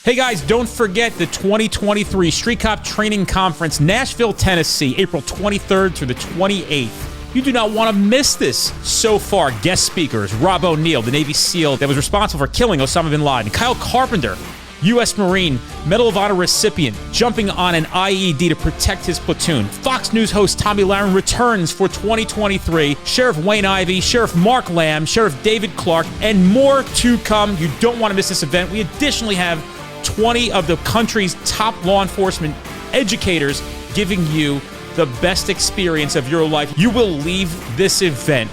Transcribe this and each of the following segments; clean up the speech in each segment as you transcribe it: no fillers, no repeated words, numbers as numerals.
Hey guys, don't forget the 2023 Street Cop Training Conference, Nashville, Tennessee, April 23rd through the 28th. You do not want to miss this. So far, guest speakers, Rob O'Neill, the Navy SEAL that was responsible for killing Osama bin Laden, Kyle Carpenter, U.S. Marine, Medal of Honor recipient, jumping on an IED to protect his platoon. Fox News host Tommy Lahren returns for 2023. Sheriff Wayne Ivey, Sheriff Mark Lamb, Sheriff David Clark, and more to come. You don't want to miss this event. We additionally have 20 of the country's top law enforcement educators giving you the best experience of your life. You will leave this event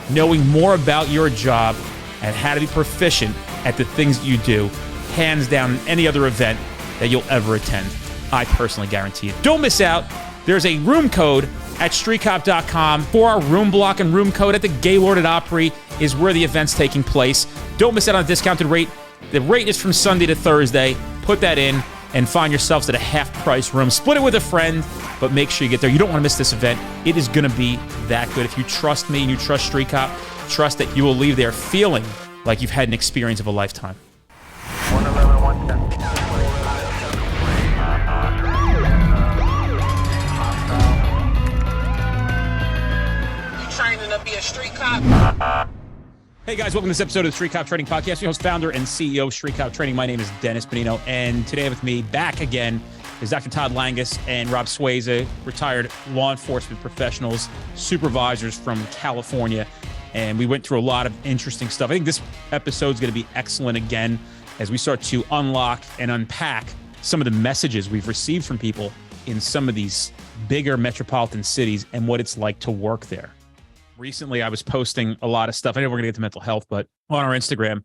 knowing more about your job and how to be proficient at the things you do, hands down, in any other event that you'll ever attend. I personally guarantee it. Don't miss out. There's a room code at streetcop.com for our room block, and room code at the Gaylord at Opry is where the event's taking place. Don't miss out on a discounted rate. The rate is from Sunday to Thursday. Put that in and find yourselves at a half-price room. Split it with a friend, but make sure you get there. You don't want to miss this event. It is going to be that good. If you trust me and you trust Street Cop, trust that you will leave there feeling like you've had an experience of a lifetime. 111, 110. You training to be a street cop? Hey guys, welcome to this episode of the Street Cop Training Podcast. Your host, founder, and CEO of Street Cop Training. My name is Dennis Benino, and today with me back again is Dr. Todd Langus and Rob Sweaza, retired law enforcement professionals, supervisors from California, and we went through a lot of interesting stuff. I think this episode is going to be excellent again as we start to unlock and unpack some of the messages we've received from people in some of these bigger metropolitan cities and what it's like to work there. Recently, I was posting a lot of stuff. I know we're going to get to mental health, but on our Instagram,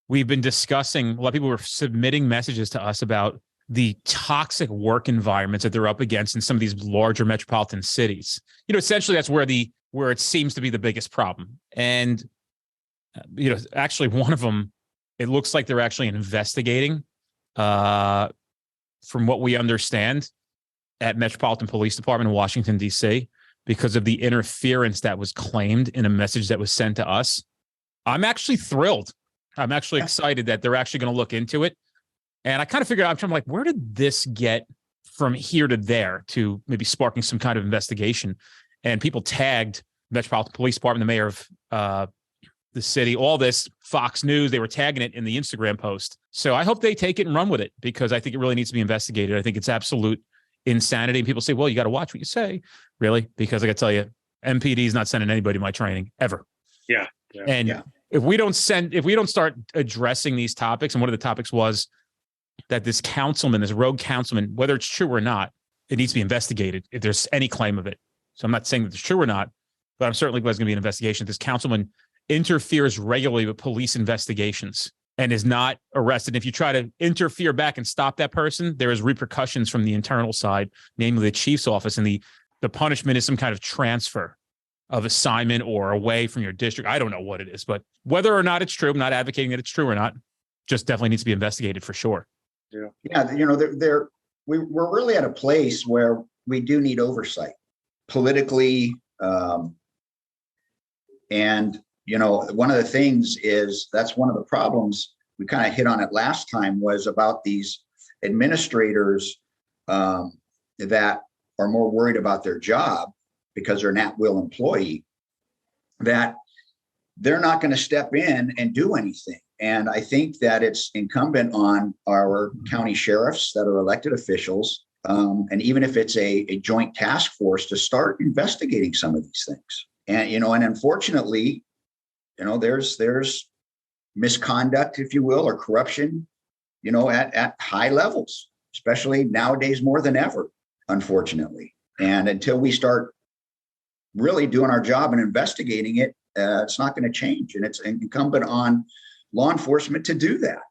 we've been discussing, a lot of people were submitting messages to us about the toxic work environments that they're up against in some of these larger metropolitan cities. You know, essentially that's where it seems to be the biggest problem. And, actually one of them, it looks like they're actually investigating, from what we understand, at Metropolitan Police Department in Washington, D.C., because of the interference that was claimed in a message that was sent to us. I'm actually thrilled. I'm actually excited that they're actually going to look into it. And I kind of figured out, I'm like, where did this get from here to there to maybe sparking some kind of investigation? And people tagged Metropolitan Police Department, the mayor of the city, all this, Fox News, they were tagging it in the Instagram post. So I hope they take it and run with it, because I think it really needs to be investigated. I think it's absolute insanity. And people say, well, you got to watch what you say. Really? Because I got to tell you, MPD is not sending anybody to my training ever. Yeah. If we don't start addressing these topics, and one of the topics was that this rogue councilman, whether it's true or not, it needs to be investigated if there's any claim of it. So I'm not saying that it's true or not, but I'm certainly glad there's going to be an investigation. This councilman interferes regularly with police investigations and is not arrested. If you try to interfere back and stop that person, there is repercussions from the internal side, namely the chief's office, and the punishment is some kind of transfer of assignment or away from your district. I don't know what it is, but whether or not it's true, I'm not advocating that it's true or not, just definitely needs to be investigated for sure. Yeah. We're really at a place where we do need oversight politically. And, one of the things is that's one of the problems we kind of hit on it last time was about these administrators that are more worried about their job because they're an at-will employee, that they're not going to step in and do anything. And I think that it's incumbent on our county sheriffs that are elected officials, and even if it's a joint task force, to start investigating some of these things. And, and unfortunately, there's misconduct, if you will, or corruption, at high levels, especially nowadays more than ever, unfortunately. And until we start really doing our job and investigating it, it's not going to change. And it's incumbent on law enforcement to do that.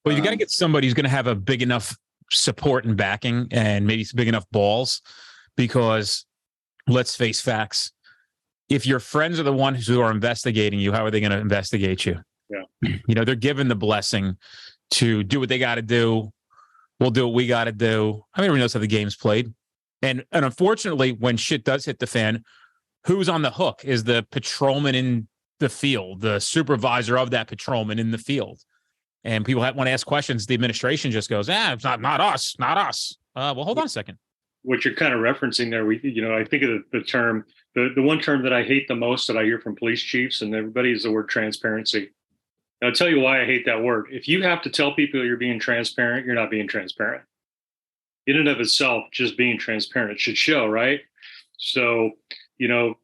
Well, you got to get somebody who's going to have a big enough support and backing, and maybe some big enough balls, because let's face facts. If your friends are the ones who are investigating you, how are they going to investigate you? Yeah. They're given the blessing to do what they got to do. We'll do what we got to do. I mean, everyone knows how the game's played. And unfortunately, when shit does hit the fan, who's on the hook is the patrolman in the field, the supervisor of that patrolman in the field. and people want to ask questions, the administration just goes, it's not us, not us. Well, hold on a second. What you're kind of referencing there, I think of the term, the one term that I hate the most that I hear from police chiefs and everybody is the word transparency. And I'll tell you why I hate that word. If you have to tell people you're being transparent, you're not being transparent. In and of itself, just being transparent, it should show, right? So,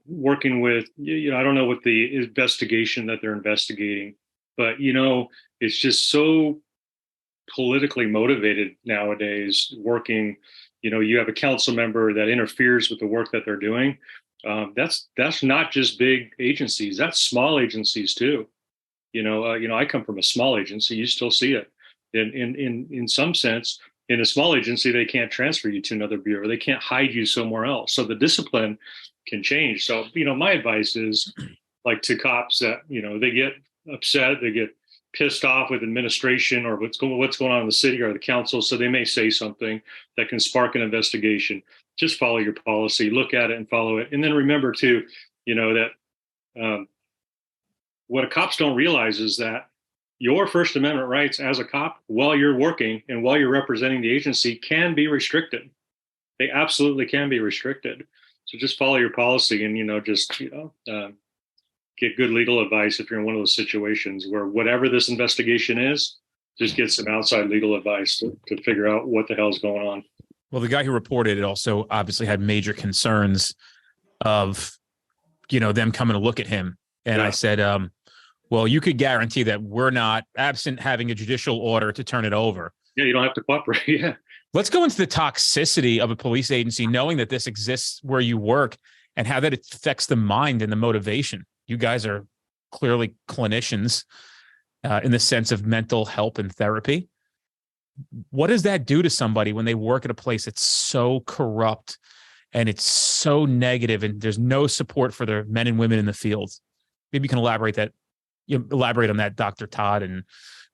working with, I don't know what the investigation that they're investigating, but, it's just so politically motivated nowadays working. You have a council member that interferes with the work that they're doing. That's not just big agencies. That's small agencies too. I come from a small agency. You still see it. In some sense, in a small agency, they can't transfer you to another bureau. They can't hide you somewhere else. So the discipline can change. So, my advice is like to cops that, they get upset, they get pissed off with administration or what's going on in the city or the council. So they may say something that can spark an investigation. Just follow your policy, look at it and follow it. And then remember too, that what cops don't realize is that your First Amendment rights as a cop while you're working and while you're representing the agency can be restricted. They absolutely can be restricted. So just follow your policy and, get good legal advice if you're in one of those situations where whatever this investigation is, just get some outside legal advice to figure out what the hell's going on. Well, the guy who reported it also obviously had major concerns of, them coming to look at him. And yeah. I said, well, you could guarantee that we're not absent having a judicial order to turn it over. Yeah, you don't have to cooperate. Yeah. Let's go into the toxicity of a police agency, knowing that this exists where you work and how that affects the mind and the motivation. You guys are clearly clinicians in the sense of mental help and therapy. What does that do to somebody when they work at a place that's so corrupt and it's so negative and there's no support for their men and women in the field? Maybe you can elaborate on that, Dr. Todd and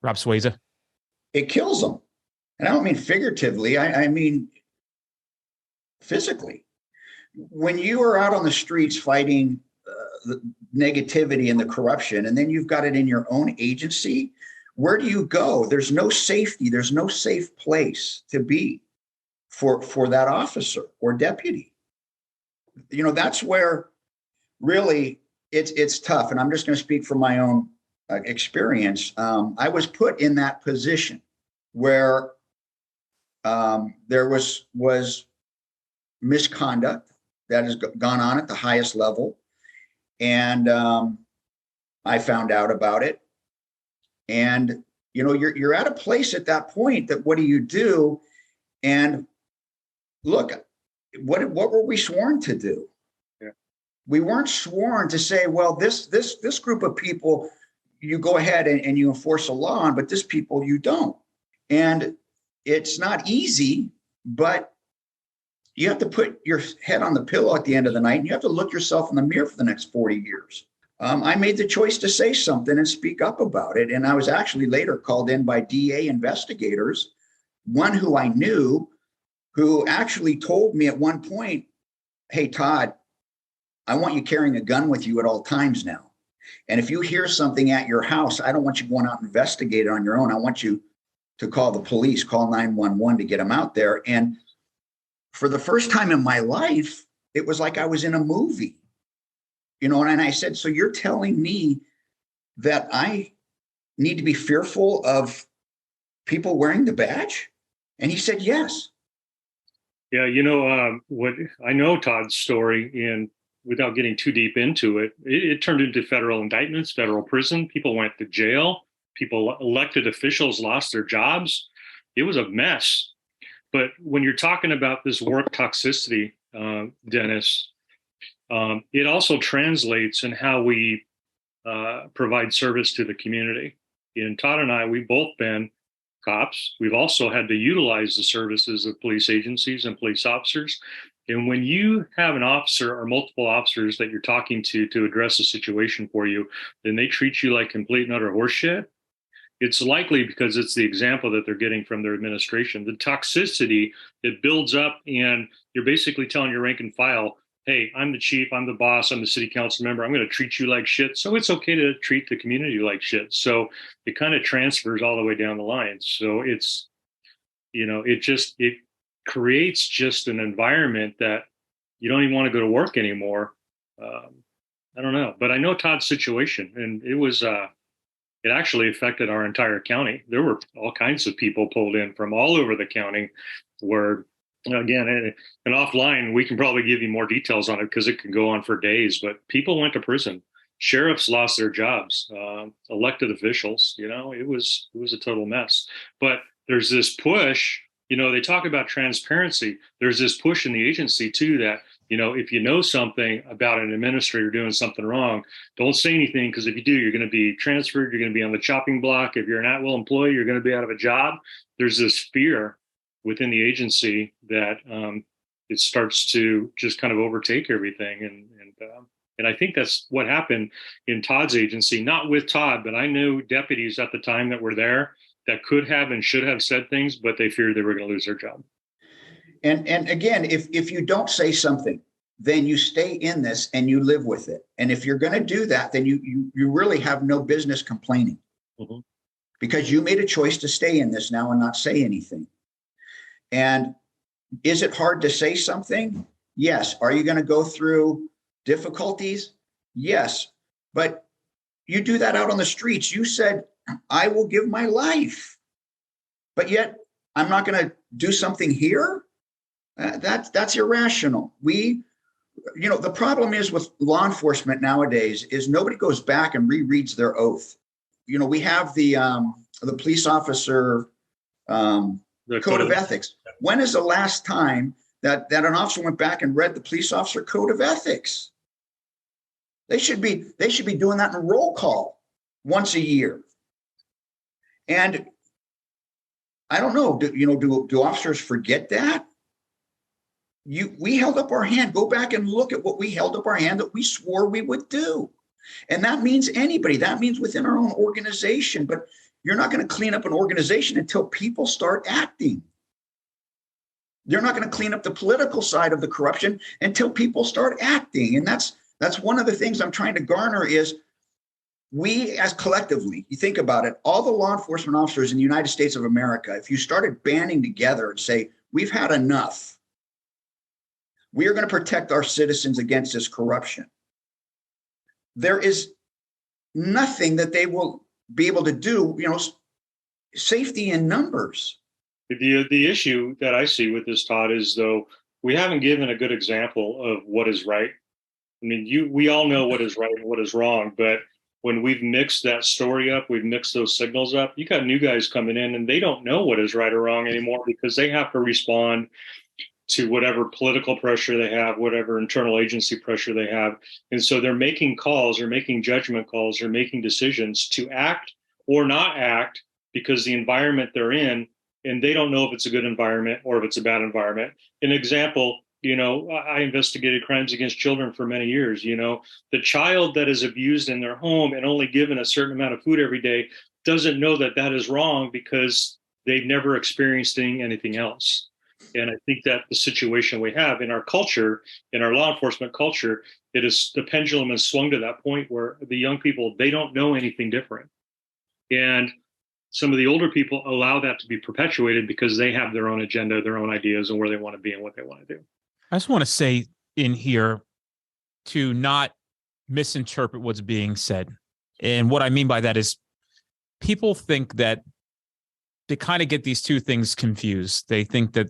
Rob Sweaza. It kills them. And I don't mean figuratively, I mean physically. When you are out on the streets fighting the negativity and the corruption, and then you've got it in your own agency, where do you go? There's no safety. There's no safe place to be for that officer or deputy. That's where really it's tough. And I'm just going to speak from my own experience. I was put in that position where there was misconduct that has gone on at the highest level. And I found out about it. And, you're at a place at that point that what do you do? And look, what were we sworn to do? Yeah. We weren't sworn to say, well, this group of people, you go ahead and you enforce a law on, but this people you don't. And it's not easy, but you have to put your head on the pillow at the end of the night and you have to look yourself in the mirror for the next 40 years. I made the choice to say something and speak up about it. And I was actually later called in by DA investigators, one who I knew, who actually told me at one point, hey, Todd, I want you carrying a gun with you at all times now. And if you hear something at your house, I don't want you going out and investigate it on your own. I want you to call the police, call 911 to get them out there. And for the first time in my life, it was like I was in a movie, and I said, so you're telling me that I need to be fearful of people wearing the badge? And he said, yes. Yeah. What I know Todd's story, and without getting too deep into it, it turned into federal indictments, federal prison. People went to jail. Elected officials lost their jobs. It was a mess. But when you're talking about this work toxicity, Dennis, it also translates in how we provide service to the community. And Todd and I, we've both been cops. We've also had to utilize the services of police agencies and police officers. And when you have an officer or multiple officers that you're talking to address a situation for you, then they treat you like complete and utter horseshit. It's likely because it's the example that they're getting from their administration. The toxicity that builds up, and you're basically telling your rank and file, hey, I'm the chief, I'm the boss, I'm the city council member, I'm going to treat you like shit. So it's okay to treat the community like shit. So it kind of transfers all the way down the line. So it's, it creates just an environment that you don't even want to go to work anymore. I don't know, but I know Todd's situation, and it actually affected our entire county. There were all kinds of people pulled in from all over the county where, again, and offline, we can probably give you more details on it because it can go on for days, but people went to prison. Sheriffs lost their jobs, elected officials, it was a total mess. But there's this push, they talk about transparency. There's this push in the agency too that, if you know something about an administrator doing something wrong, don't say anything, because if you do, you're going to be transferred. You're going to be on the chopping block. If you're an at-will employee, you're going to be out of a job. There's this fear within the agency that it starts to just kind of overtake everything. And I think that's what happened in Todd's agency, not with Todd, but I knew deputies at the time that were there that could have and should have said things, but they feared they were going to lose their job. And again, if you don't say something, then you stay in this and you live with it. And if you're going to do that, then you really have no business complaining, because you made a choice to stay in this now and not say anything. And is it hard to say something? Yes. Are you going to go through difficulties? Yes. But you do that out on the streets. You said, I will give my life, but yet I'm not going to do something here. That's irrational. The problem is with law enforcement nowadays is nobody goes back and rereads their oath. We have the police officer the code of ethics. When is the last time that an officer went back and read the police officer code of ethics? They should be doing that in roll call once a year. And I don't know, do officers forget that? We held up our hand. Go back and look at what we held up our hand that we swore we would do. And that means anybody. That means within our own organization. But you're not going to clean up an organization until people start acting. You're not going to clean up the political side of the corruption until people start acting. And that's one of the things I'm trying to garner is we as collectively, you think about it, all the law enforcement officers in the United States of America, if you started banding together and say, we've had enough, we are going to protect our citizens against this corruption, there is nothing that they will be able to do, safety in numbers. The issue that I see with this, Todd, is though we haven't given a good example of what is right. I mean, we all know what is right and what is wrong, but when we've mixed that story up, we've mixed those signals up, you got new guys coming in and they don't know what is right or wrong anymore because they have to respond to whatever political pressure they have, whatever internal agency pressure they have. And so they're making calls, they're making judgment calls, they're making decisions to act or not act because the environment they're in, and they don't know if it's a good environment or if it's a bad environment. An example, I investigated crimes against children for many years. The child that is abused in their home and only given a certain amount of food every day doesn't know that that is wrong because they've never experienced anything else. And I think that the situation we have in our culture, in our law enforcement culture, the pendulum has swung to that point where the young people, they don't know anything different. And some of the older people allow that to be perpetuated because they have their own agenda, their own ideas, and where they want to be and what they want to do. I just want to say in here to not misinterpret what's being said. And what I mean by that is people think that they kind of get these two things confused. They think that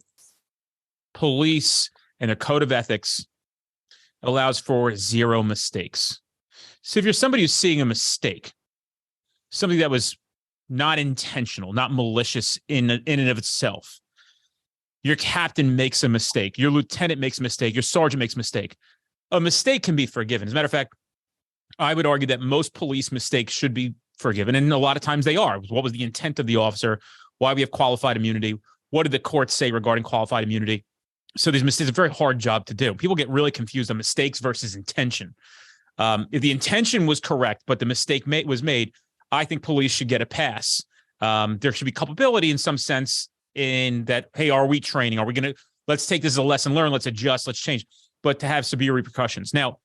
police and a code of ethics allows for zero mistakes. So if you're somebody who's seeing a mistake, something that was not intentional, not malicious in and of itself, your captain makes a mistake, your lieutenant makes a mistake, your sergeant makes a mistake, a mistake can be forgiven. As a matter of fact, I would argue that most police mistakes should be forgiven, and a lot of times they are. What was the intent of the officer? Why we have qualified immunity? What did the court say regarding qualified immunity? So these mistakes are a very hard job to do. People get really confused on mistakes versus intention. If the intention was correct, but the mistake was made, I think police should get a pass. There should be culpability in some sense in that, hey, are we training? Are we going to, let's take this as a lesson learned, let's adjust, let's change. but to have severe repercussions. Now,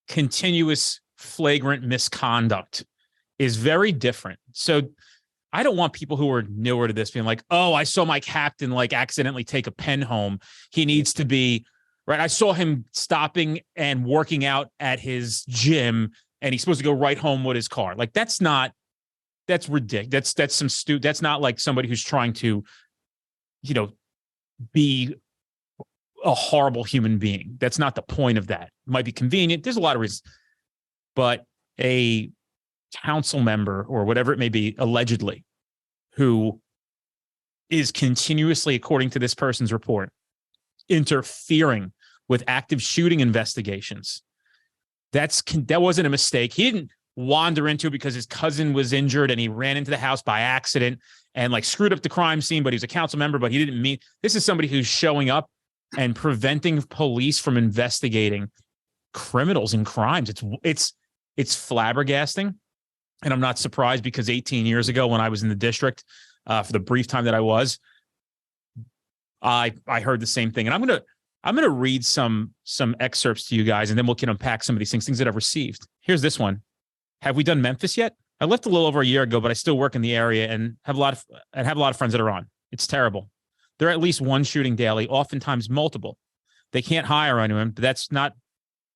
continuous flagrant misconduct is very different. So I don't want people who are newer to this being like, oh, I saw my captain like accidentally take a pen home. He needs to be right. I saw him stopping and working out at his gym and he's supposed to go right home with his car. Like that's ridiculous. That's not like somebody who's trying to, be a horrible human being. That's not the point of that. It might be convenient. There's a lot of reasons, but a council member or whatever it may be, allegedly, who is continuously, according to this person's report, interfering with active shooting investigations. That wasn't a mistake. He didn't wander into it because his cousin was injured and he ran into the house by accident and like screwed up the crime scene, but he was a council member, but he didn't mean this is somebody who's showing up and preventing police from investigating criminals and crimes. It's flabbergasting. And I'm not surprised because 18 years ago when I was in the district, for the brief time that I was, I heard the same thing. And I'm gonna read some excerpts to you guys, and then we can unpack some of these things that I've received. Here's this one. Have we done Memphis yet? I left a little over a year ago, but I still work in the area and have a lot of friends that are on. It's terrible. There are at least one shooting daily, oftentimes multiple. They can't hire anyone, but that's not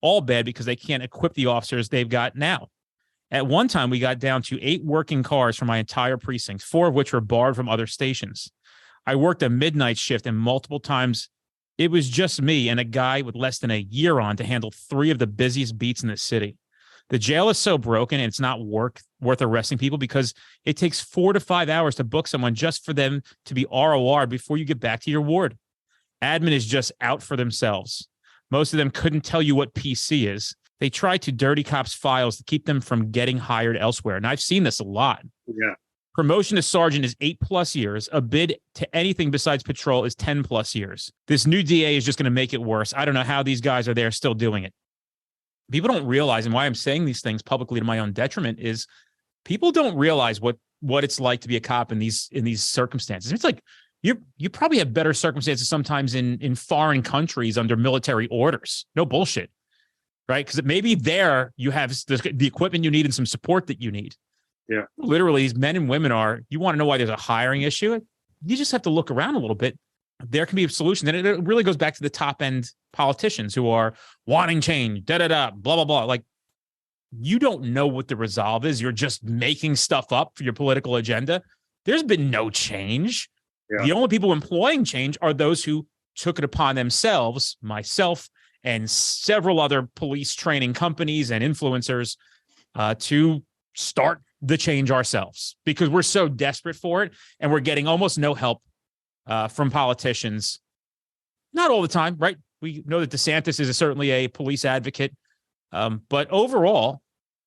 all bad because they can't equip the officers they've got now. At one time, we got down to 8 working cars for my entire precinct, 4 of which were barred from other stations. I worked a midnight shift, and multiple times it was just me and a guy with less than a year on to handle 3 of the busiest beats in the city. The jail is so broken, and it's not worth arresting people because it takes 4 to 5 hours to book someone just for them to be ROR before you get back to your ward. Admin is just out for themselves. Most of them couldn't tell you what PC is. They try to dirty cops' files to keep them from getting hired elsewhere. And I've seen this a lot. Yeah. Promotion to sergeant is 8+ years. A bid to anything besides patrol is 10+ years. This new DA is just going to make it worse. I don't know how these guys are there still doing it. People don't realize, and why I'm saying these things publicly to my own detriment, is people don't realize what it's like to be a cop in these circumstances. It's like you probably have better circumstances sometimes in foreign countries under military orders. No bullshit, right? Because maybe there you have the equipment you need and some support that you need. Yeah, literally, these men and women are. You want to know why there's a hiring issue? You just have to look around a little bit. There can be a solution. And it really goes back to the top end politicians who are wanting change, blah, blah, blah. Like, you don't know what the resolve is. You're just making stuff up for your political agenda. There's been no change. Yeah. The only people employing change are those who took it upon themselves, myself and several other police training companies and influencers, to start the change ourselves because we're so desperate for it. And we're getting almost no help from politicians. Not all the time, right? We know that DeSantis is certainly a police advocate. But overall,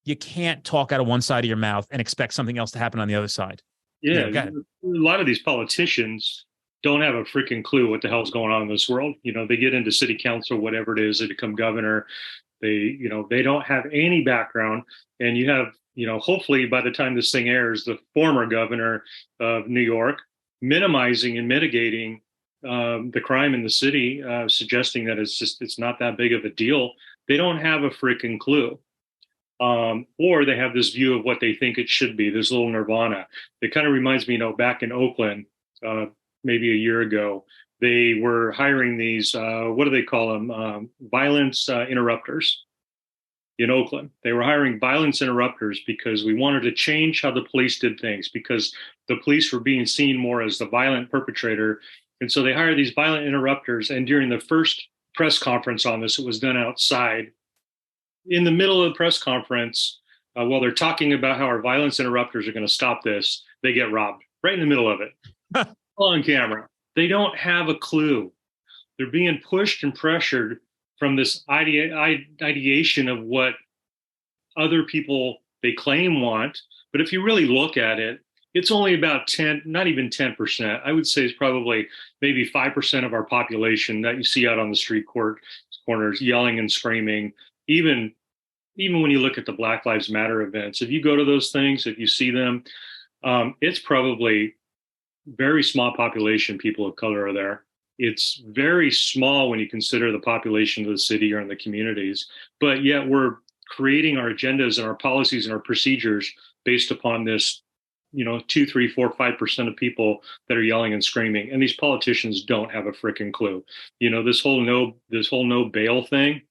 you can't talk out of one side of your mouth and expect something else to happen on the other side. Yeah, a lot of these politicians don't have a freaking clue what the hell's going on in this world. They get into city council, whatever it is, they become governor. They don't have any background. And you have, hopefully by the time this thing airs, the former governor of New York minimizing and mitigating the crime in the city, suggesting that it's not that big of a deal. They don't have a freaking clue. Or they have this view of what they think it should be, this little nirvana. It kind of reminds me, back in Oakland, maybe a year ago, they were hiring these, what do they call them? Violence interrupters in Oakland. They were hiring violence interrupters because we wanted to change how the police did things, because the police were being seen more as the violent perpetrator. And so they hired these violent interrupters. And during the first press conference on this, it was done outside. In the middle of the press conference, while they're talking about how our violence interrupters are going to stop this, they get robbed right in the middle of it. On camera. They don't have a clue. They're being pushed and pressured from this ideation of what other people they claim want. But if you really look at it, it's only about 10, not even 10%. I would say it's probably maybe 5% of our population that you see out on the street corners yelling and screaming. Even when you look at the Black Lives Matter events, if you go to those things, if you see them, it's probably very small population people of color are there. It's very small when you consider the population of the city or in the communities, but yet we're creating our agendas and our policies and our procedures based upon this, 2, 3, 4, 5% of people that are yelling and screaming. And these politicians don't have a freaking clue. This whole no bail thing,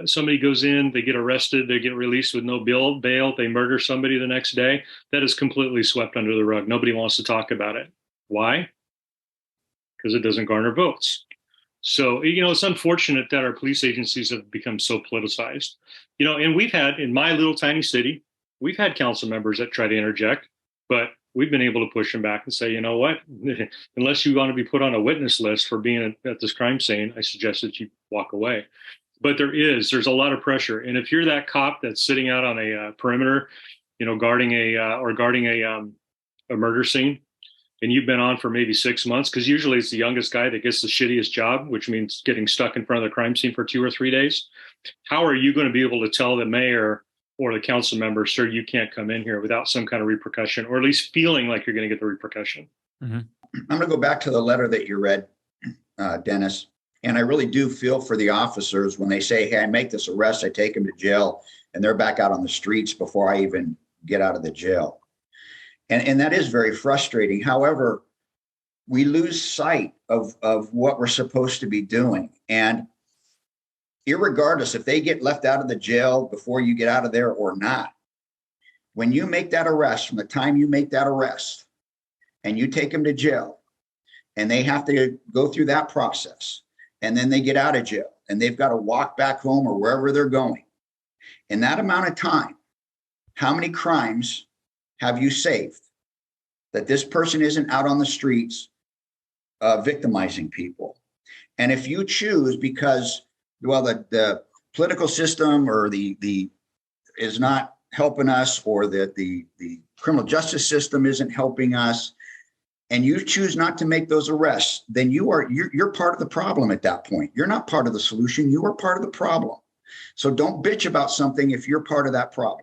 somebody goes in, they get arrested, they get released with no bail, they murder somebody the next day. That is completely swept under the rug. Nobody wants to talk about it. Why? Because it doesn't garner votes. So, it's unfortunate that our police agencies have become so politicized, and we've had, in my little tiny city, we've had council members that try to interject, but we've been able to push them back and say, you know what, unless you want to be put on a witness list for being at this crime scene, I suggest that you walk away. But there's a lot of pressure. And if you're that cop that's sitting out on a perimeter, guarding a murder scene, and you've been on for maybe 6 months, because usually it's the youngest guy that gets the shittiest job, which means getting stuck in front of the crime scene for 2 or 3 days. How are you going to be able to tell the mayor or the council member, sir, you can't come in here without some kind of repercussion, or at least feeling like you're going to get the repercussion? Mm-hmm. I'm going to go back to the letter that you read, Dennis. And I really do feel for the officers when they say, hey, I make this arrest, I take them to jail, and they're back out on the streets before I even get out of the jail. And that is very frustrating. However, we lose sight of what we're supposed to be doing. And irregardless if they get left out of the jail before you get out of there or not, when you make that arrest, from the time you make that arrest and you take them to jail, and they have to go through that process, and then they get out of jail and they've got to walk back home or wherever they're going. In that amount of time, how many crimes have you saved that this person isn't out on the streets victimizing people? And if you choose, because, well, the political system or the is not helping us, or that the criminal justice system isn't helping us, and you choose not to make those arrests, then you're part of the problem at that point. You're not part of the solution. You are part of the problem. So don't bitch about something if you're part of that problem.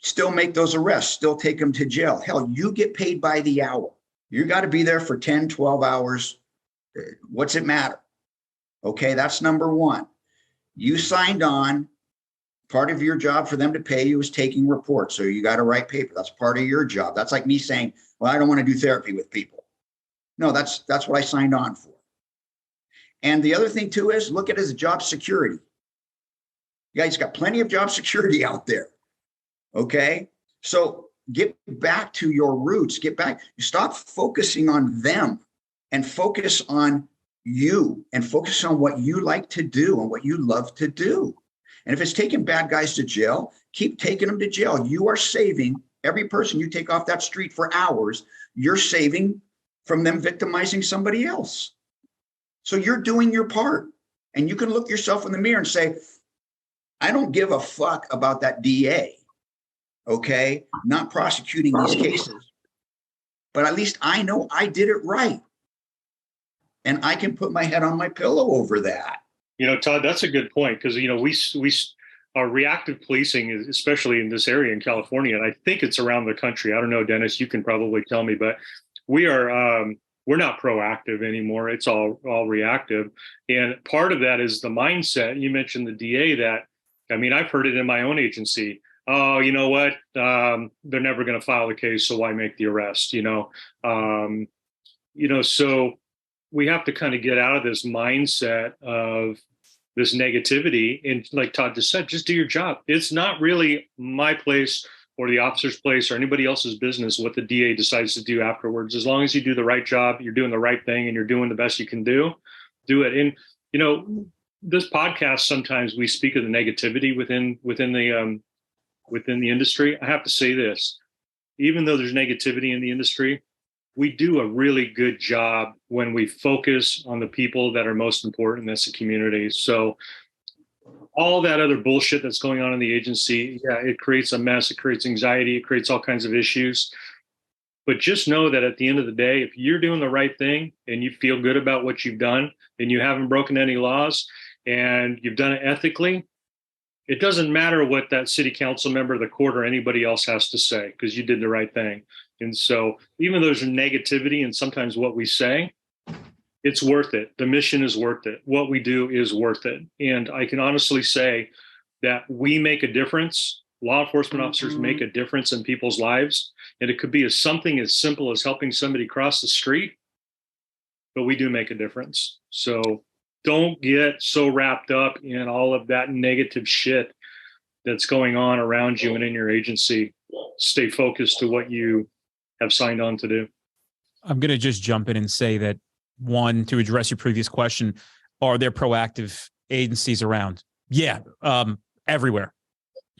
Still make those arrests, still take them to jail. Hell, you get paid by the hour. You got to be there for 10, 12 hours. What's it matter? Okay, that's number one. You signed on. Part of your job for them to pay you is taking reports. So you got to write paper. That's part of your job. That's like me saying, well, I don't want to do therapy with people. No, that's what I signed on for. And the other thing too is look at it as job security. You guys got plenty of job security out there. Okay. So get back to your roots, stop focusing on them and focus on you, and focus on what you like to do and what you love to do. And if it's taking bad guys to jail, keep taking them to jail. You are saving every person you take off that street for hours. You're saving from them victimizing somebody else. So you're doing your part, and you can look yourself in the mirror and say, I don't give a fuck about that DA. Okay. Not prosecuting these cases, but at least I know I did it right. And I can put my head on my pillow over that. Todd, that's a good point, because, we our reactive policing, especially in this area in California, and I think it's around the country. I don't know, Dennis, you can probably tell me, but we're not proactive anymore. It's all reactive. And part of that is the mindset. You mentioned the DA I've heard it in my own agency. Oh, you know what? They're never going to file the case, so why make the arrest? So we have to kind of get out of this mindset of this negativity. And like Todd just said, just do your job. It's not really my place or the officer's place or anybody else's business what the DA decides to do afterwards. As long as you do the right job, you're doing the right thing, and you're doing the best you can do it. And, this podcast, sometimes we speak of the negativity within the industry. I have to say this, even though there's negativity in the industry, we do a really good job when we focus on the people that are most important, and that's the community. So all that other bullshit that's going on in the agency, yeah, it creates a mess. It creates anxiety. It creates all kinds of issues. But just know that at the end of the day, if you're doing the right thing and you feel good about what you've done and you haven't broken any laws and you've done it ethically, it doesn't matter what that city council member, the court, or anybody else has to say, because you did the right thing. And so even though there's negativity in sometimes what we say, It's worth it. The mission is worth it. What we do is worth it. And I can honestly say that we make a difference. Law enforcement officers make a difference in people's lives. And it could be something as simple as helping somebody cross the street, but we do make a difference. So don't get so wrapped up in all of that negative shit that's going on around you and in your agency. Stay focused to what you have signed on to do. I'm going to just jump in and say that, one, to address your previous question, are there proactive agencies around? Yeah, everywhere,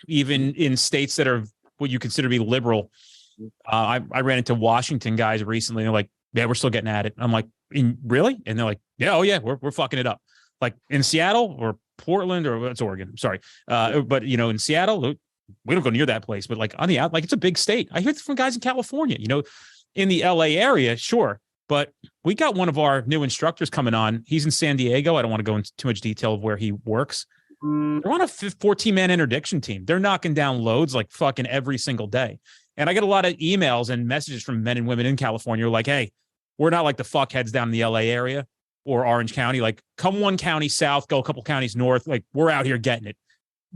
even in states that are what you consider to be liberal. I ran into Washington guys recently. And they're like, yeah, we're still getting at it. I'm like, really? And they're like, yeah, oh yeah, we're fucking it up. Like in Seattle or Portland, or it's Oregon. I'm sorry. But in Seattle, we don't go near that place, but like on the out, like it's a big state. I hear it from guys in California, in the LA area. Sure. But we got one of our new instructors coming on. He's in San Diego. I don't want to go into too much detail of where he works. They're on a 14-man interdiction team. They're knocking down loads like fucking every single day. And I get a lot of emails and messages from men and women in California who are like, hey, we're not like the fuckheads down in the LA area or Orange County. Like, come one county south, go a couple counties north. Like, we're out here getting it.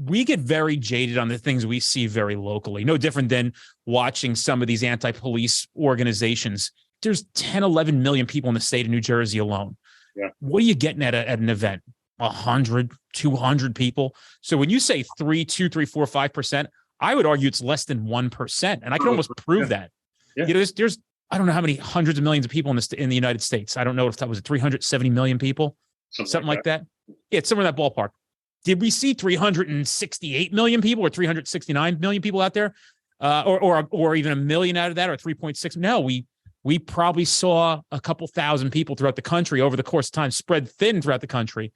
We get very jaded on the things we see very locally. No different than watching some of these anti-police organizations. There's 10, 11 million people in the state of New Jersey alone. Yeah. What are you getting at an event? 100, 200 people. So when you say 3, 2, 3, 4, 5%, I would argue it's less than 1%. And I can almost prove that. Yeah. There's I don't know how many hundreds of millions of people in the United States. I don't know if that was 370 million people, something like that. Yeah, it's somewhere in that ballpark. Did we see 368 million people or 369 million people out there, or even a million out of that, or 3.6? No, we probably saw a couple thousand people throughout the country over the course of time, spread thin throughout the country.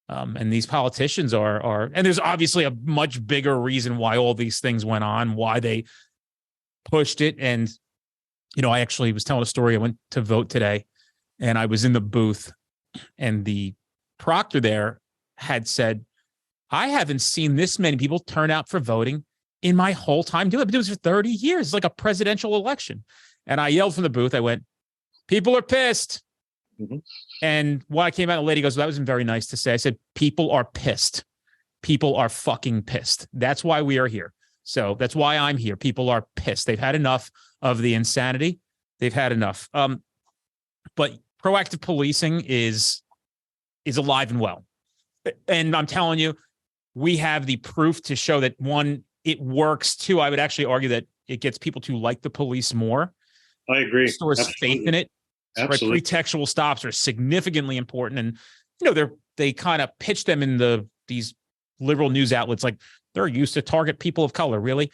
And these politicians are, and there's obviously a much bigger reason why all these things went on, why they pushed it. And, I actually was telling a story. I went to vote today and I was in the booth and the proctor there had said, I haven't seen this many people turn out for voting in my whole time doing it. But it was for 30 years. It's like a presidential election. And I yelled from the booth. I went, people are pissed. Mm-hmm. And when I came out, the lady goes, well, that wasn't very nice to say. I said, people are pissed. People are fucking pissed. That's why we are here. So that's why I'm here. People are pissed. They've had enough of the insanity. They've had enough. But proactive policing is alive and well. And I'm telling you, we have the proof to show that, one, it works. Two, I would actually argue that it gets people to like the police more. I agree. Restores faith in it. Absolutely. Right? Pretextual stops are significantly important. And, they kind of pitch them in these liberal news outlets like they're used to target people of color, really?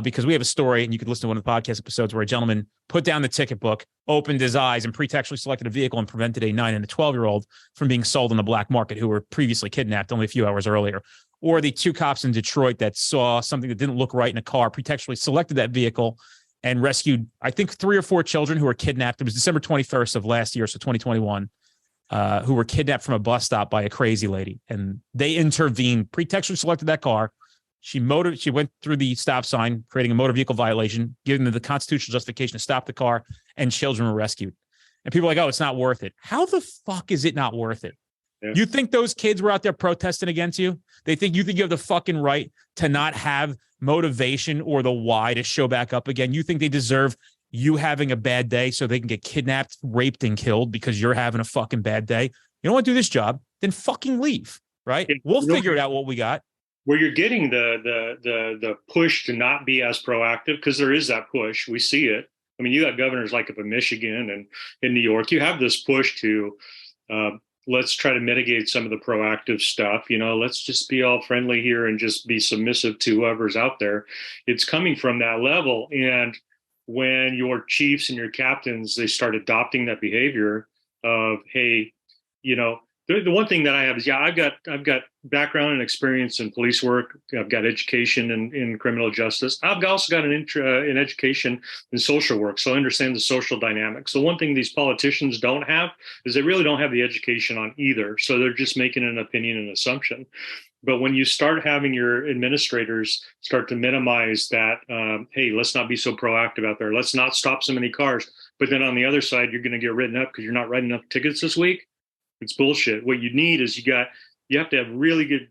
Because we have a story, and you could listen to one of the podcast episodes where a gentleman put down the ticket book, opened his eyes, and pretextually selected a vehicle and prevented a 9 and a 12-year-old from being sold on the black market who were previously kidnapped only a few hours earlier. Or the 2 cops in Detroit that saw something that didn't look right in a car, pretextually selected that vehicle and rescued, I think, 3 or 4 children who were kidnapped. It was December 21st of last year, so 2021, who were kidnapped from a bus stop by a crazy lady. And they intervened, pretextually selected that car. She went through the stop sign, creating a motor vehicle violation, giving them the constitutional justification to stop the car, and children were rescued. And people are like, oh, it's not worth it. How the fuck is it not worth it? Yeah. You think those kids were out there protesting against you? You think you have the fucking right to not have motivation or the why to show back up again? You think they deserve you having a bad day so they can get kidnapped, raped, and killed because you're having a fucking bad day? You don't want to do this job? Then fucking leave, right? Yeah, we'll figure it out what we got. Where you're getting the push to not be as proactive, because there is that push. We see it. I mean, you got governors like up in Michigan and in New York. You have this push to let's try to mitigate some of the proactive stuff. Let's just be all friendly here and just be submissive to whoever's out there. It's coming from that level. And when your chiefs and your captains, they start adopting that behavior of, hey, the one thing that I have is, I've got background and experience in police work. I've got education in criminal justice. I've also got an education in social work, so I understand the social dynamics. So one thing these politicians don't have is they really don't have the education on either. So they're just making an opinion and assumption. But when you start having your administrators start to minimize that, hey, let's not be so proactive out there. Let's not stop so many cars. But then on the other side, you're going to get written up because you're not writing enough tickets this week. It's bullshit. What you need is you have to have really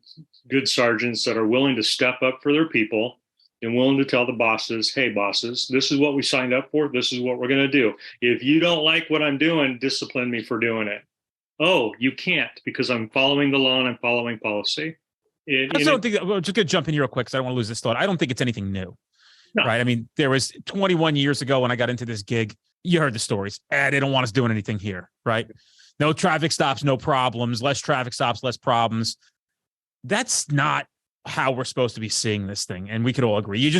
good sergeants that are willing to step up for their people and willing to tell the bosses, hey, bosses, this is what we signed up for. This is what we're going to do. If you don't like what I'm doing, discipline me for doing it. Oh, you can't because I'm following the law and I'm following policy. I just don't think, well, just going to jump in here real quick because I don't want to lose this thought. I don't think it's anything new, right? I mean, there was 21 years ago when I got into this gig, you heard the stories. They don't want us doing anything here, right? No traffic stops, no problems, less traffic stops, less problems. That's not how we're supposed to be seeing this thing. And we could all agree.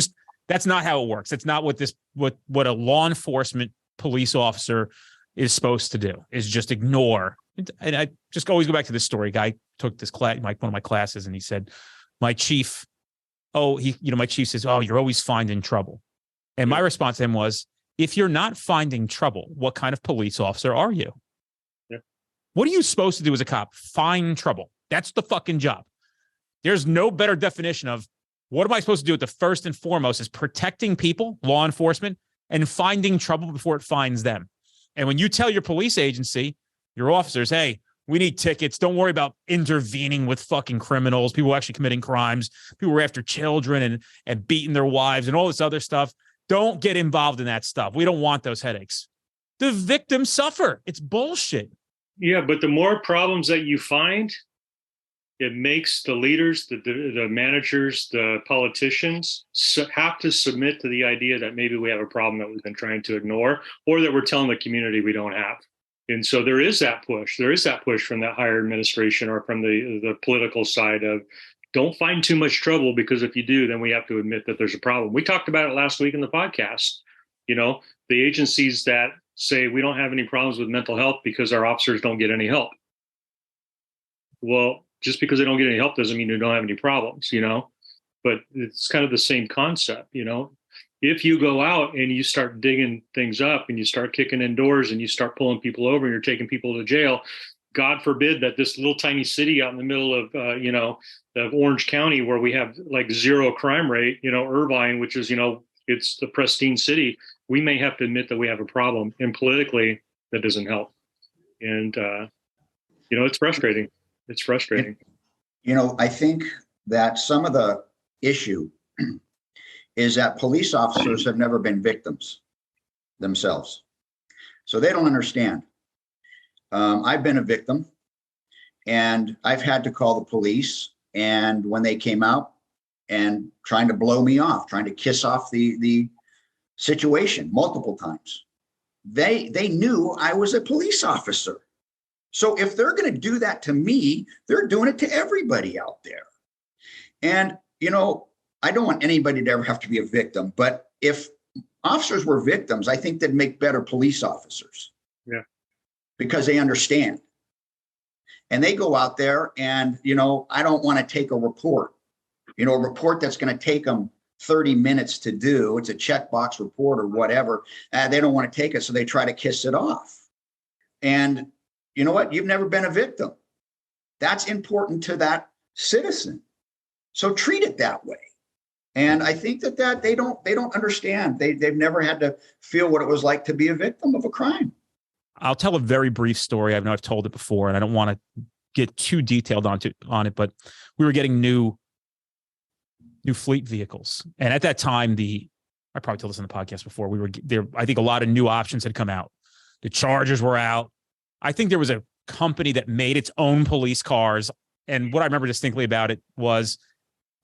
That's not how it works. It's not what a law enforcement police officer is supposed to do, is just ignore. And I just always go back to this story. Guy took this class, one of my classes, and he said, my chief says, oh, you're always finding trouble. And my response to him was, if you're not finding trouble, what kind of police officer are you? Yeah. What are you supposed to do as a cop? Find trouble. That's the fucking job. There's no better definition of what am I supposed to do at the first and foremost is protecting people, law enforcement, and finding trouble before it finds them. And when you tell your police agency, your officers, hey, we need tickets. Don't worry about intervening with fucking criminals, people actually committing crimes, people who are after children and beating their wives and all this other stuff. Don't get involved in that stuff. We don't want those headaches. The victims suffer. It's bullshit. Yeah, but the more problems that you find, it makes the leaders, the managers, the politicians have to submit to the idea that maybe we have a problem that we've been trying to ignore, or that we're telling the community we don't have. And so there is that push. There is that push from that higher administration or from the political side of don't find too much trouble, because if you do, then we have to admit that there's a problem. We talked about it last week in the podcast. The agencies that say we don't have any problems with mental health because our officers don't get any help. Well, just because they don't get any help doesn't mean they don't have any problems, but it's kind of the same concept, If you go out and you start digging things up and you start kicking in doors and you start pulling people over and you're taking people to jail, God forbid that this little tiny city out in the middle of, of Orange County where we have like zero crime rate, Irvine, which is, it's the pristine city, we may have to admit that we have a problem, and politically that doesn't help. And, it's frustrating. It's frustrating. I think that some of the issue is that police officers have never been victims themselves. So they don't understand. I've been a victim, and I've had to call the police. And when they came out and trying to blow me off, trying to kiss off the situation multiple times, they knew I was a police officer. So if they're going to do that to me, they're doing it to everybody out there. And, I don't want anybody to ever have to be a victim, but if officers were victims, I think they'd make better police officers. Yeah. Because they understand. And they go out there and, I don't want to take a report, a report that's going to take them 30 minutes to do. It's a checkbox report or whatever. They don't want to take it, so they try to kiss it off. And you know what? You've never been a victim. That's important to that citizen. So treat it that way. And I think that they don't understand. They've never had to feel what it was like to be a victim of a crime. I'll tell a very brief story. I know I've told it before, and I don't want to get too detailed on it, but we were getting new fleet vehicles. And at that time, I probably told this on the podcast before, we were there. I think a lot of new options had come out. The Chargers were out. I think there was a company that made its own police cars. And what I remember distinctly about it was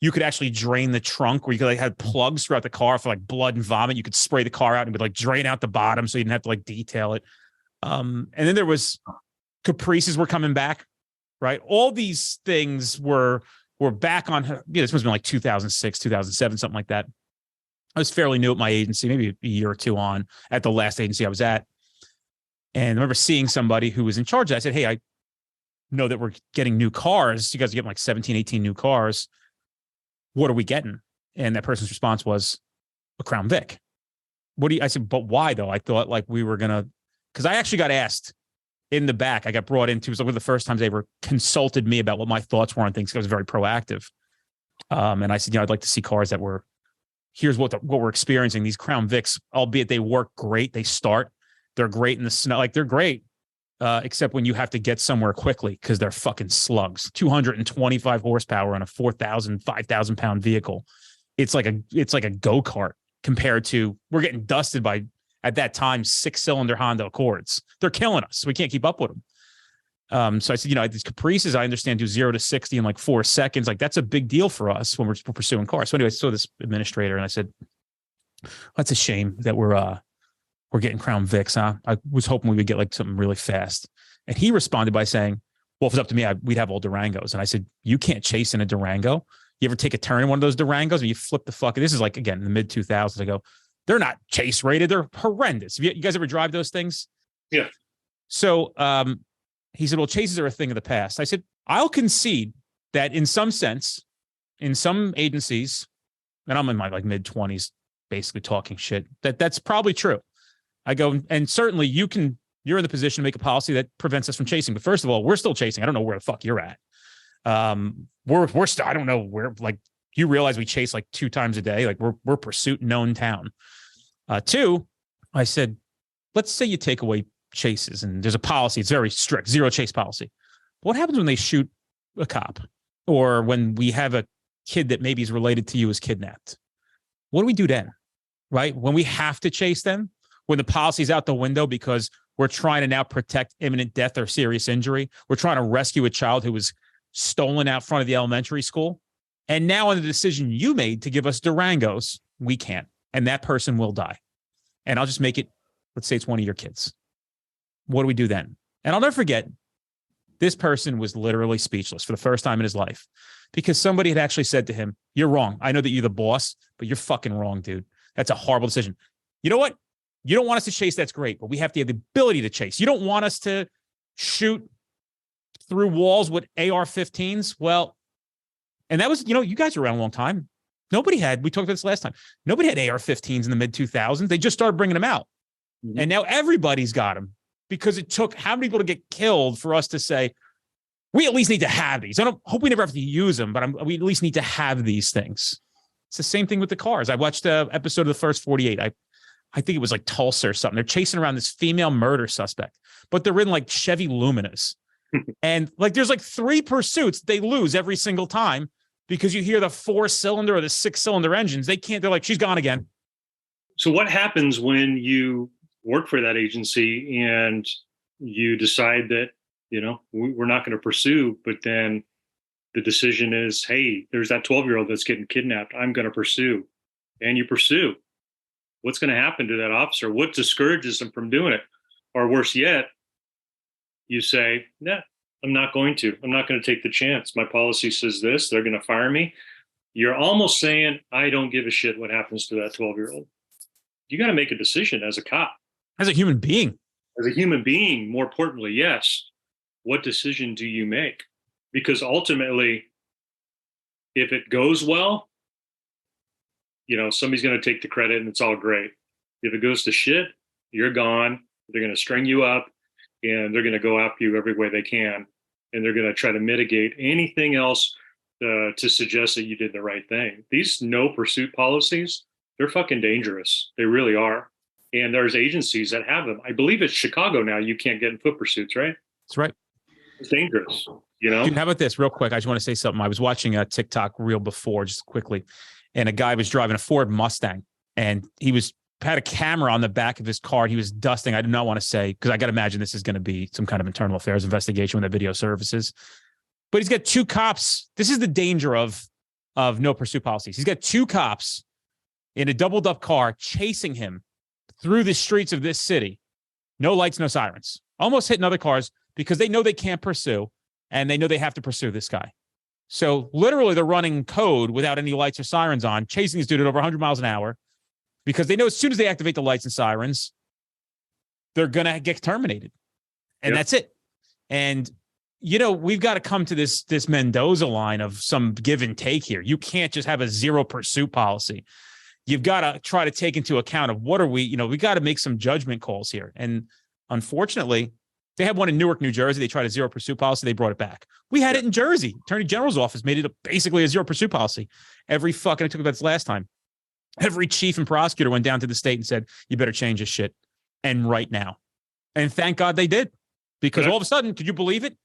you could actually drain the trunk, where you could have plugs throughout the car for like blood and vomit. You could spray the car out and it would drain out the bottom, so you didn't have to detail it. And then there was Caprices were coming back, right? All these things were back on. This must have been 2006, 2007, something like that. I was fairly new at my agency, maybe a year or two on at the last agency I was at. And I remember seeing somebody who was in charge. I said, hey, I know that we're getting new cars. You guys are getting 17, 18 new cars. What are we getting? And that person's response was a Crown Vic. I said, but why though? I thought we were going to, because I actually got asked in the back. I got brought into, it was one of the first times they ever consulted me about what my thoughts were on things. I was very proactive. And I said, I'd like to see cars that were, here's what we're experiencing. These Crown Vics, albeit they work great, they start They're great in the snow. Like they're great, except when you have to get somewhere quickly because they're fucking slugs. 225 horsepower on a 4,000, 5,000 pound vehicle. It's like a go-kart compared to we're getting dusted by, at that time, 6-cylinder Honda Accords. They're killing us. We can't keep up with them. So I said, these Caprices, I understand, do 0 to 60 in like 4 seconds. Like that's a big deal for us when we're pursuing cars. So anyway, I saw this administrator and I said, that's a shame that we're getting Crown Vics, huh? I was hoping we would get like something really fast. And he responded by saying, well, if it's up to me, we'd have all Durangos. And I said, you can't chase in a Durango. You ever take a turn in one of those Durangos and you flip the fuck? This is like, again, in the mid 2000s. I go, they're not chase rated. They're horrendous. You guys ever drive those things? Yeah. So he said, well, chases are a thing of the past. I said, I'll concede that in some sense, in some agencies, and I'm in my like mid 20s, basically talking shit, that's probably true. I go, and certainly you're in the position to make a policy that prevents us from chasing. But first of all, we're still chasing. I don't know where the fuck you're at. We're still, I don't know where, like, you realize we chase like 2 times a day. Like we're pursuit known town. 2, I said, let's say you take away chases and there's a policy. It's very strict, 0 chase policy. What happens when they shoot a cop or when we have a kid that maybe is related to you is kidnapped? What do we do then? Right? When we have to chase them, when the policy's out the window because we're trying to now protect imminent death or serious injury. We're trying to rescue a child who was stolen out front of the elementary school. And now on the decision you made to give us Durangos, we can't. And that person will die. And I'll just make it, let's say it's one of your kids. What do we do then? And I'll never forget, this person was literally speechless for the first time in his life because somebody had actually said to him, you're wrong. I know that you're the boss, but you're fucking wrong, dude. That's a horrible decision. You know what? You don't want us to chase. That's great. But we have to have the ability to chase. You don't want us to shoot through walls with AR-15s. Well, and that was, you guys were around a long time. We talked about this last time. Nobody had AR-15s in the mid 2000s. They just started bringing them out. Mm-hmm. And now everybody's got them because it took how many people to get killed for us to say, we at least need to have these. I don't hope we never have to use them, but we at least need to have these things. It's the same thing with the cars. I watched an episode of the First 48. I think it was like Tulsa or something. They're chasing around this female murder suspect, but they're in like Chevy Luminas. And like, there's like 3 pursuits they lose every single time because you hear the 4-cylinder or the 6-cylinder engines. They're like, she's gone again. So what happens when you work for that agency and you decide that, we're not going to pursue, but then the decision is, hey, there's that 12-year-old that's getting kidnapped. I'm going to pursue. And you pursue. What's going to happen to that officer? What discourages them from doing it? Or worse yet, you say, nah, I'm not going to. I'm not going to take the chance. My policy says this. They're going to fire me. You're almost saying, I don't give a shit what happens to that 12-year-old. You got to make a decision as a cop. As a human being. As a human being, more importantly, yes. What decision do you make? Because ultimately, if it goes well, somebody's going to take the credit and it's all great. If it goes to shit, you're gone. They're going to string you up and they're going to go after you every way they can. And they're going to try to mitigate anything else to suggest that you did the right thing. These no pursuit policies, they're fucking dangerous. They really are. And there's agencies that have them. I believe it's Chicago now. You can't get in foot pursuits, right? That's right. It's dangerous. Dude, how about this real quick? I just want to say something. I was watching a TikTok reel before, just quickly. And a guy was driving a Ford Mustang and he had a camera on the back of his car. He was dusting. I do not want to say, because I got to imagine this is going to be some kind of internal affairs investigation when that video surfaces. But he's got 2 cops. This is the danger of no pursuit policies. He's got 2 cops in a doubled up car chasing him through the streets of this city. No lights, no sirens. Almost hitting other cars because they know they can't pursue and they know they have to pursue this guy. So literally they're running code without any lights or sirens on, chasing this dude at over 100 miles an hour because they know as soon as they activate the lights and sirens, they're going to get terminated. And That's it. And, we've got to come to this Mendoza line of some give and take here. You can't just have a 0 pursuit policy. You've got to try to take into account of what are we got to make some judgment calls here. And unfortunately, they had one in Newark, New Jersey. They tried a 0 pursuit policy. They brought it back. We had it in Jersey. Attorney General's office made it basically a 0 pursuit policy. I took about this last time. Every chief and prosecutor went down to the state and said, you better change this shit. and right now. And thank God they did, because all of a sudden, could you believe it?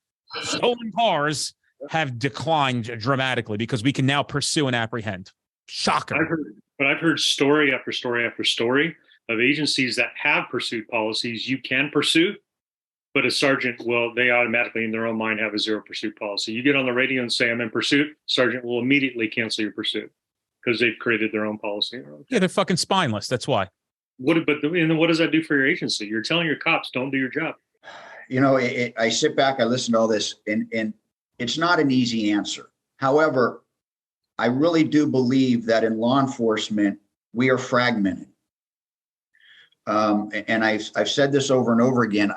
Stolen cars have declined dramatically because we can now pursue and apprehend. Shocker. I've heard story after story after story of agencies that have pursuit policies you can pursue, but a sergeant they automatically in their own mind have a zero pursuit policy. You get on the radio and say, I'm in pursuit, sergeant will immediately cancel your pursuit because they've created their own policy. Yeah, they're fucking spineless. That's why. What does that do for your agency? You're telling your cops, don't do your job. I sit back, I listen to all this, and it's not an easy answer. However, I really do believe that in law enforcement, we are fragmented. And I've said this over and over again.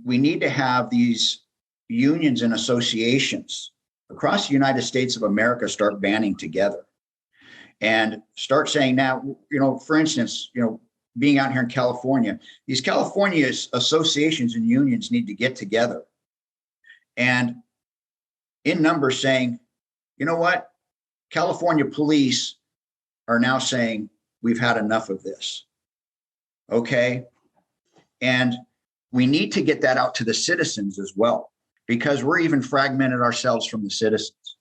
We need to have these unions and associations across the United States of America start banding together and start saying now, for instance, being out here in California, these California associations and unions need to get together and in numbers saying, you know what, California police are now saying we've had enough of this. Okay. And we need to get that out to the citizens as well, because we're even fragmented ourselves from the citizens.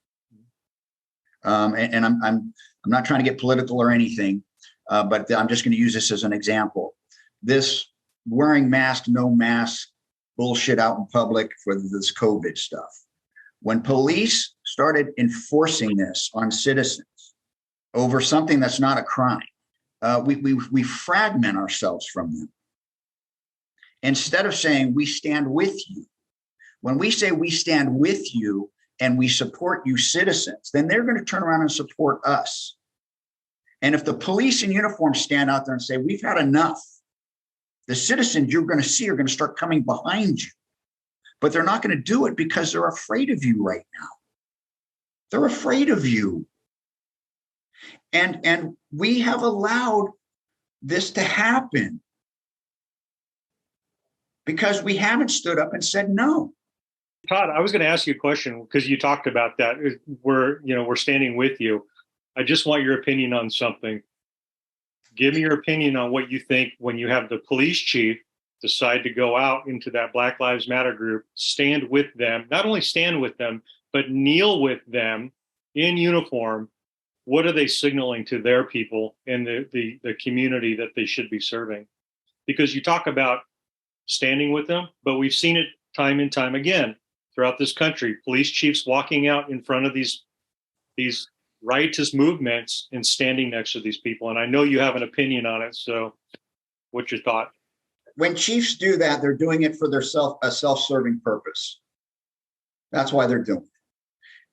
And I'm not trying to get political or anything, but I'm just going to use this as an example. This wearing mask, no mask bullshit out in public for this COVID stuff. When police started enforcing this on citizens over something that's not a crime, we fragment ourselves from them. Instead of saying we stand with you, when we say we stand with you and we support you citizens, then they're going to turn around and support us. And if the police in uniform stand out there and say, we've had enough, the citizens you're going to see are going to start coming behind you. But they're not going to do it because they're afraid of you right now. They're afraid of you. And we have allowed this to happen because we haven't stood up and said no. Todd, I was going to ask you a question because you talked about that. We're standing with you. I just want your opinion on something. Give me your opinion on what you think when you have the police chief decide to go out into that Black Lives Matter group, stand with them, not only stand with them, but kneel with them in uniform. What are they signaling to their people and the community that they should be serving? Because you talk about standing with them, but we've seen it time and time again throughout this country. Police chiefs walking out in front of these riotous movements and standing next to these people. And I know you have an opinion on it. So what's your thought? When chiefs do that, they're doing it for their self-serving purpose. That's why they're doing it.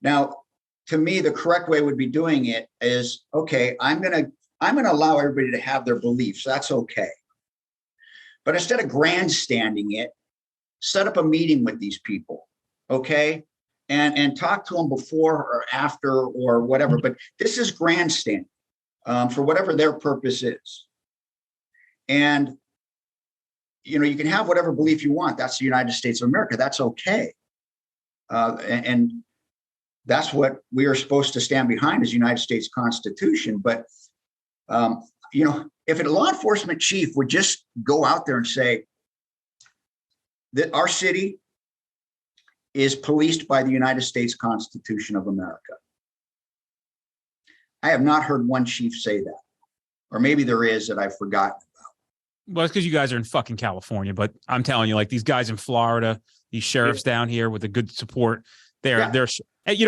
Now, to me, the correct way would be doing it is, okay, I'm gonna allow everybody to have their beliefs. That's okay. But instead of grandstanding it, set up a meeting with these people, okay? And talk to them before or after or whatever. But this is grandstanding for whatever their purpose is. And, you can have whatever belief you want. That's the United States of America. That's okay. And that's what we are supposed to stand behind as United States Constitution. But, if a law enforcement chief would just go out there and say that our city is policed by the United States Constitution of America. I have not heard one chief say that, or maybe there is that I've forgotten about. Well, it's because you guys are in fucking California, but I'm telling you, like these guys in Florida, these sheriffs down here with the good support, they're,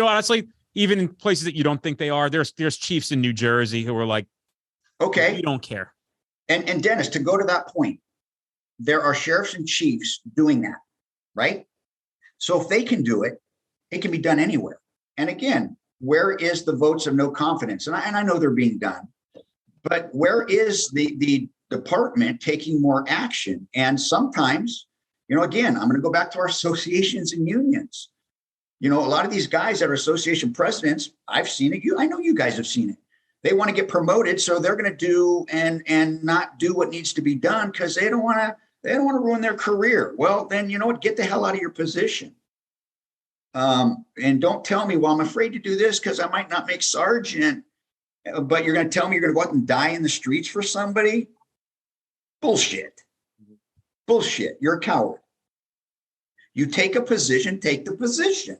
honestly, even in places that you don't think they are, there's chiefs in New Jersey who are like, okay, we don't care. And Dennis, to go to that point, there are sheriffs and chiefs doing that, right? So if they can do it, it can be done anywhere. And again, where is the votes of no confidence? And I know they're being done, but where is the department taking more action? And sometimes, again, I'm going to go back to our associations and unions. A lot of these guys that are association presidents, I've seen it. I know you guys have seen it. They want to get promoted, so they're going to do and not do what needs to be done because they don't want to ruin their career. Well, then you know what? Get the hell out of your position. And don't tell me, well, I'm afraid to do this because I might not make sergeant. But you're going to tell me you're going to go out and die in the streets for somebody? Bullshit. Bullshit. You're a coward. You take a position, take the position.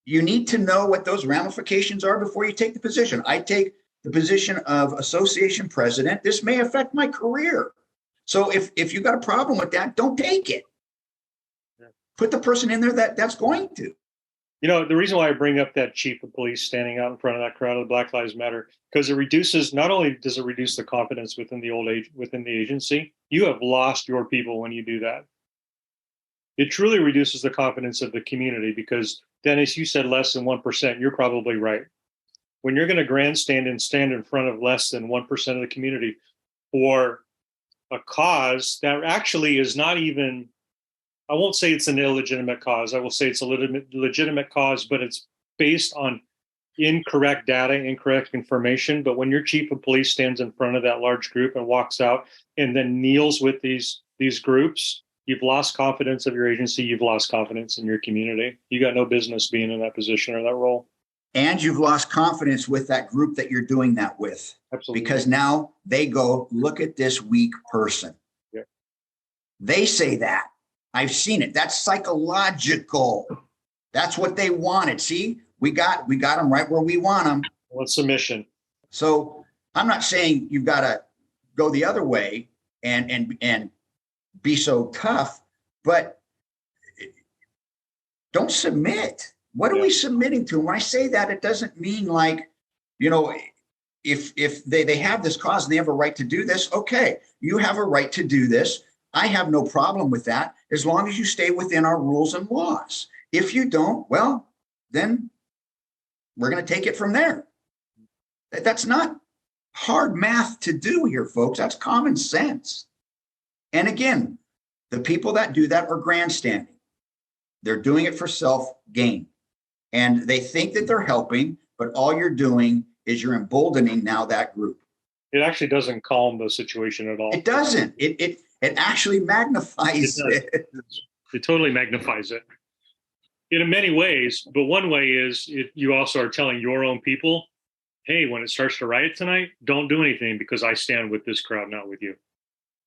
You need to know what those ramifications are before you take the position. I take the position of association president. This may affect my career. So if you got a problem with that, don't take it. Put the person in there that's going to. You know, the reason why I bring up that chief of police standing out in front of that crowd of the Black Lives Matter, because it reduces, not only does it reduce the confidence within the agency, you have lost your people when you do that. It truly reduces the confidence of the community because, Dennis, you said less than 1%. You're probably right. When you're going to grandstand and stand in front of less than 1% of the community for a cause that actually is not even, I won't say it's an illegitimate cause. I will say it's a legitimate cause, but it's based on incorrect data, incorrect information. But when your chief of police stands in front of that large group and walks out and then kneels with these groups, you've lost confidence of your agency. You've lost confidence in your community. You got no business being in that position or that role. And you've lost confidence with that group that you're doing that with. Absolutely. Because now they go, look at this weak person. Yeah. They say that. I've seen it. That's psychological. That's what they wanted. See, we got them right where we want them. What's the mission? So I'm not saying you've got to go the other way and be so tough, but don't submit. What are we submitting to? When I say that, it doesn't mean like, you know, if they have this cause and they have a right to do this, okay, you have a right to do this. I have no problem with that as long as you stay within our rules and laws. If you don't, well, then we're going to take it from there. That's not hard math to do here, folks. That's common sense. And again, the people that do that are grandstanding. They're doing it for self-gain. And they think that they're helping, but all you're doing is you're emboldening now that group. It actually doesn't calm the situation at all. It doesn't. It actually magnifies it. It totally magnifies it in many ways. But one way is you also are telling your own people, hey, when it starts to riot tonight, don't do anything because I stand with this crowd, not with you.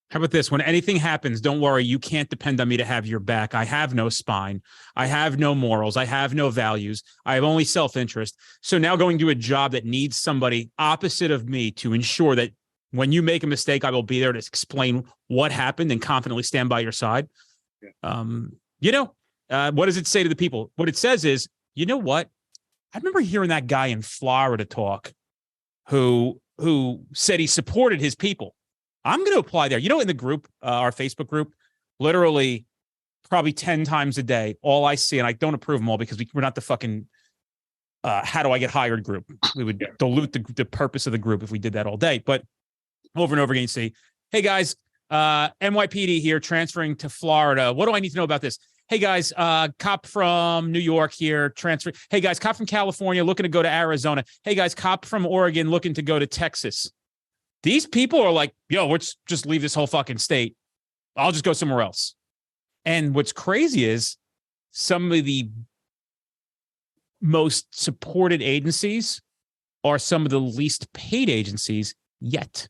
How about this? When anything happens, don't worry. You can't depend on me to have your back. I have no spine. I have no morals. I have no values. I have only self-interest. So now going to a job that needs somebody opposite of me to ensure that when you make a mistake, I will be there to explain what happened and confidently stand by your side. Yeah. What does it say to the people? What it says is, you know what? I remember hearing that guy in Florida talk who said he supported his people. I'm going to apply there. You know, in the group, our Facebook group, literally probably 10 times a day, all I see, and I don't approve them all because we're not the fucking how do I get hired group. We would dilute the purpose of the group if we did that all day. But over and over again, you see, hey, guys, NYPD here transferring to Florida. What do I need to know about this? Hey, guys, cop from New York here transferring. Hey, guys, cop from California looking to go to Arizona. Hey, guys, cop from Oregon looking to go to Texas. These people are like, yo, let's just leave this whole fucking state. I'll just go somewhere else. And what's crazy is some of the most supported agencies are some of the least paid agencies yet.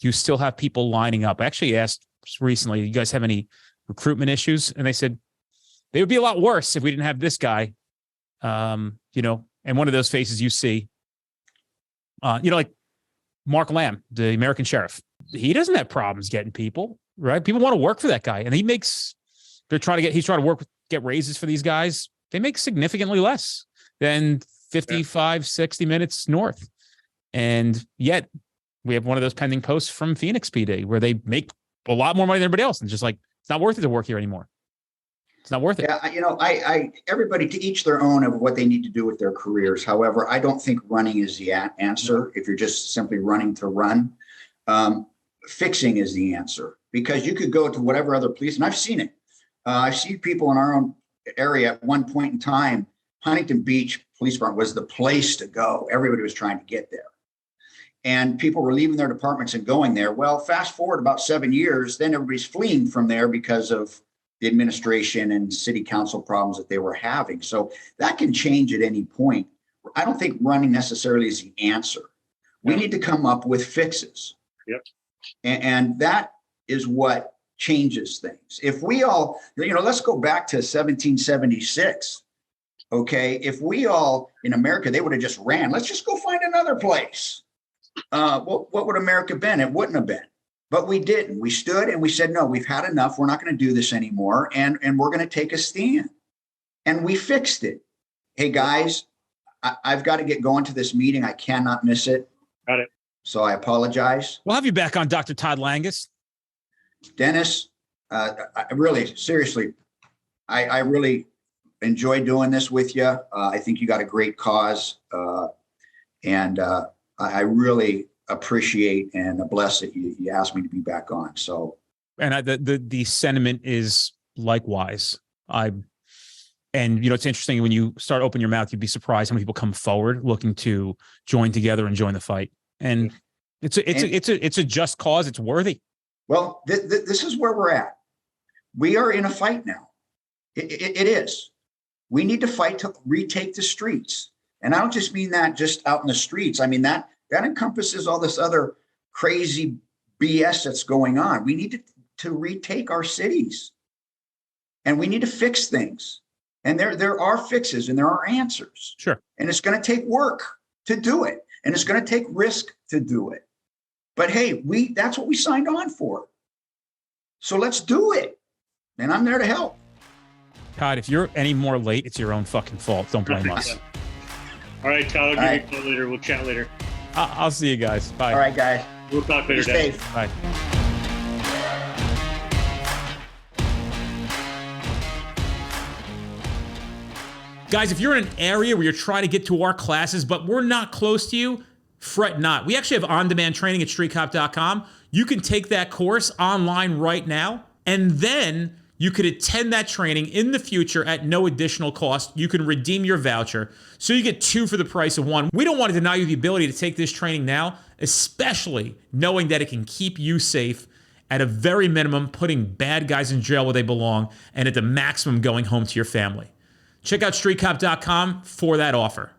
You still have people lining up. I actually asked recently, you guys have any recruitment issues? And they said they would be a lot worse if we didn't have this guy. And one of those faces you see, like Mark Lamb, the American sheriff, he doesn't have problems getting people, right? People want to work for that guy. And he's trying to get raises for these guys. They make significantly less than 55, 60 minutes north. And yet we have one of those pending posts from Phoenix PD where they make a lot more money than everybody else. And just like, it's not worth it to work here anymore. It's not worth it. Yeah, everybody to each their own of what they need to do with their careers. However, I don't think running is the answer. If you're just simply running to run, fixing is the answer, because you could go to whatever other police, and I've seen it. I've seen people in our own area at one point in time. Huntington Beach Police Department was the place to go. Everybody was trying to get there. And people were leaving their departments and going there. Well, fast forward about 7 years, then everybody's fleeing from there because of the administration and city council problems that they were having. So that can change at any point. I don't think running necessarily is the answer. We need to come up with fixes. Yep. And that is what changes things. If we all, let's go back to 1776. Okay. If we all in America, they would have just ran, let's just go find another place. What would America have been? It wouldn't have been. But we didn't. We stood and we said, no, we've had enough. We're not going to do this anymore. And we're going to take a stand. And we fixed it. Hey, guys, I've got to get going to this meeting. I cannot miss it. Got it. So I apologize. We'll have you back on, Dr. Todd Langus. Dennis, I really, seriously, I really enjoy doing this with you. I think you got a great cause. And I really appreciate and bless that you asked me to be back on. So, And the sentiment is likewise. And it's interesting when you start opening your mouth, you'd be surprised how many people come forward looking to join together and join the fight. And it's a just cause. It's worthy. Well, this is where we're at. We are in a fight now. It is. We need to fight to retake the streets. And I don't just mean that just out in the streets. I mean, that encompasses all this other crazy BS that's going on. We need to retake our cities. And we need to fix things. And there are fixes and there are answers. Sure. And it's going to take work to do it. And it's going to take risk to do it. But hey, that's what we signed on for. So let's do it. And I'm there to help. Todd, if you're any more late, it's your own fucking fault. Don't blame us. All right, Todd, I'll give you a call later. We'll chat later. I'll see you guys. Bye. All right, guys. We'll talk later. Be safe. Bye. Guys, if you're in an area where you're trying to get to our classes, but we're not close to you, fret not. We actually have on-demand training at streetcop.com. You can take that course online right now, and then you could attend that training in the future at no additional cost. You can redeem your voucher, so you get 2 for the price of 1. We don't want to deny you the ability to take this training now, especially knowing that it can keep you safe, at a very minimum, putting bad guys in jail where they belong, and at the maximum, going home to your family. Check out streetcop.com for that offer.